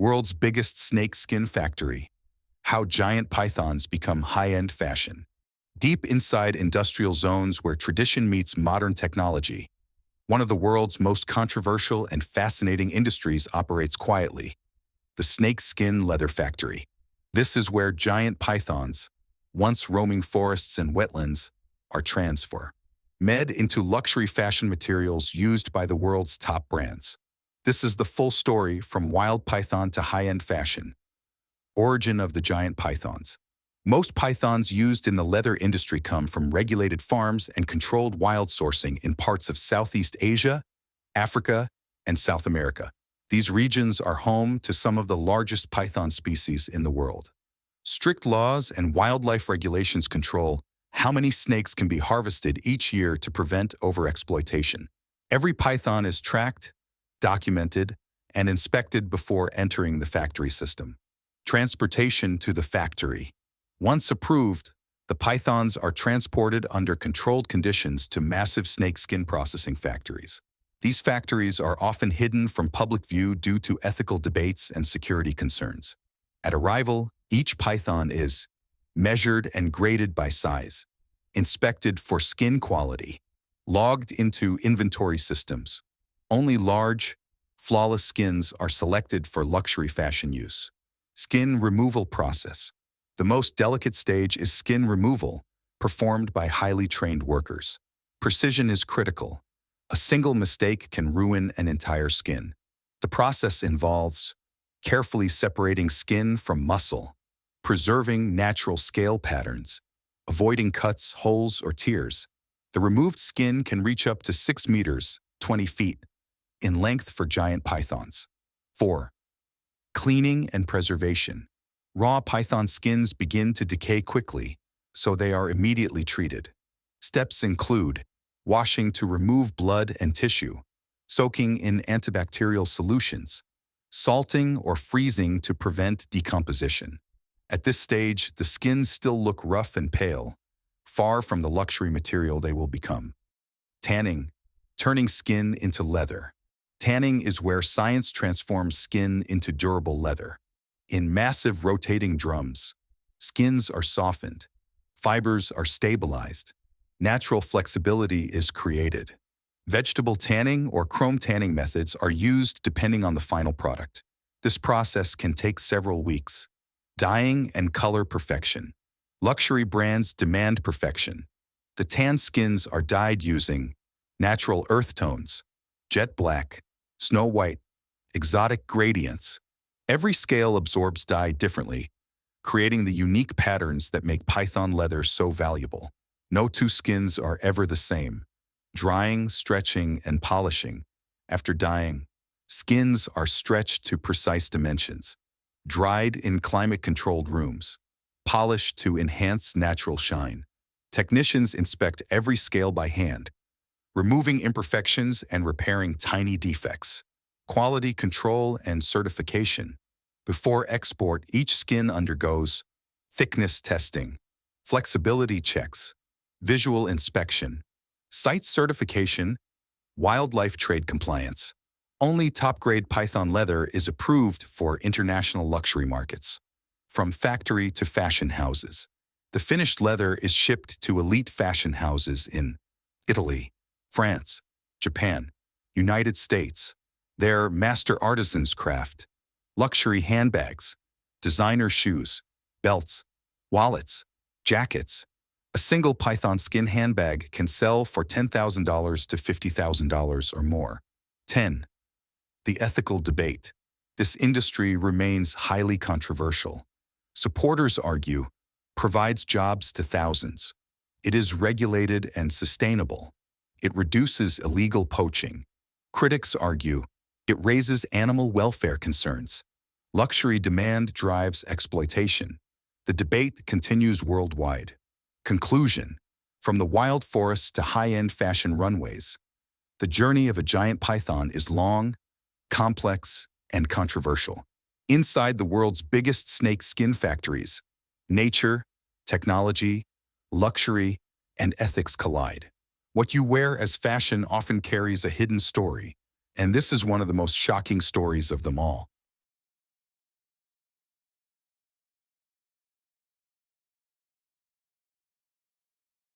World's biggest snake skin factory. How giant pythons become high-end fashion. Deep inside industrial zones where tradition meets modern technology, one of the world's most controversial and fascinating industries operates quietly: the snake skin leather factory. This is where giant pythons, once roaming forests and wetlands, are transformed into luxury fashion materials used by the world's top brands. This is the full story from wild python to high-end fashion. Origin of the giant pythons. Most pythons used in the leather industry come from regulated farms and controlled wild sourcing in parts of Southeast Asia, Africa, and South America. These regions are home to some of the largest python species in the world. Strict laws and wildlife regulations control how many snakes can be harvested each year to prevent overexploitation. Every python is tracked, documented, and inspected before entering the factory system. Transportation to the factory. Once approved, the pythons are transported under controlled conditions to massive snake skin processing factories. These factories are often hidden from public view due to ethical debates and security concerns. At arrival, each python is measured and graded by size, inspected for skin quality, logged into inventory systems. Only large, flawless skins are selected for luxury fashion use. Skin removal process. The most delicate stage is skin removal, performed by highly trained workers. Precision is critical. A single mistake can ruin an entire skin. The process involves carefully separating skin from muscle, preserving natural scale patterns, avoiding cuts, holes, or tears. The removed skin can reach up to 6 meters, 20 feet, in length for giant pythons. 4. Cleaning and preservation. Raw python skins begin to decay quickly, so they are immediately treated. Steps include washing to remove blood and tissue, soaking in antibacterial solutions, salting or freezing to prevent decomposition. At this stage, the skins still look rough and pale, far from the luxury material they will become. Tanning, turning skin into leather. Tanning is where science transforms skin into durable leather. In massive rotating drums, skins are softened, fibers are stabilized, natural flexibility is created. Vegetable tanning or chrome tanning methods are used depending on the final product. This process can take several weeks. Dyeing and color perfection. Luxury brands demand perfection. The tan skins are dyed using natural earth tones, jet black, snow white, exotic gradients. Every scale absorbs dye differently, creating the unique patterns that make python leather so valuable. No two skins are ever the same. Drying, stretching, and polishing. After dyeing, skins are stretched to precise dimensions, dried in climate-controlled rooms, polished to enhance natural shine. Technicians inspect every scale by hand, removing imperfections and repairing tiny defects. Quality control and certification. Before export, each skin undergoes thickness testing, flexibility checks, visual inspection, site certification, wildlife trade compliance. Only top-grade python leather is approved for international luxury markets. From factory to fashion houses, the finished leather is shipped to elite fashion houses in Italy, France, Japan, United States. Their master artisans craft luxury handbags, designer shoes, belts, wallets, jackets. A single python skin handbag can sell for $10,000 to $50,000 or more. 10. The ethical debate. This industry remains highly controversial. Supporters argue, provides jobs to thousands. It is regulated and sustainable. It reduces illegal poaching. Critics argue, it raises animal welfare concerns. Luxury demand drives exploitation. The debate continues worldwide. Conclusion. From the wild forests to high-end fashion runways, the journey of a giant python is long, complex, and controversial. Inside the world's biggest snake skin factories, nature, technology, luxury, and ethics collide. What you wear as fashion often carries a hidden story, and this is one of the most shocking stories of them all.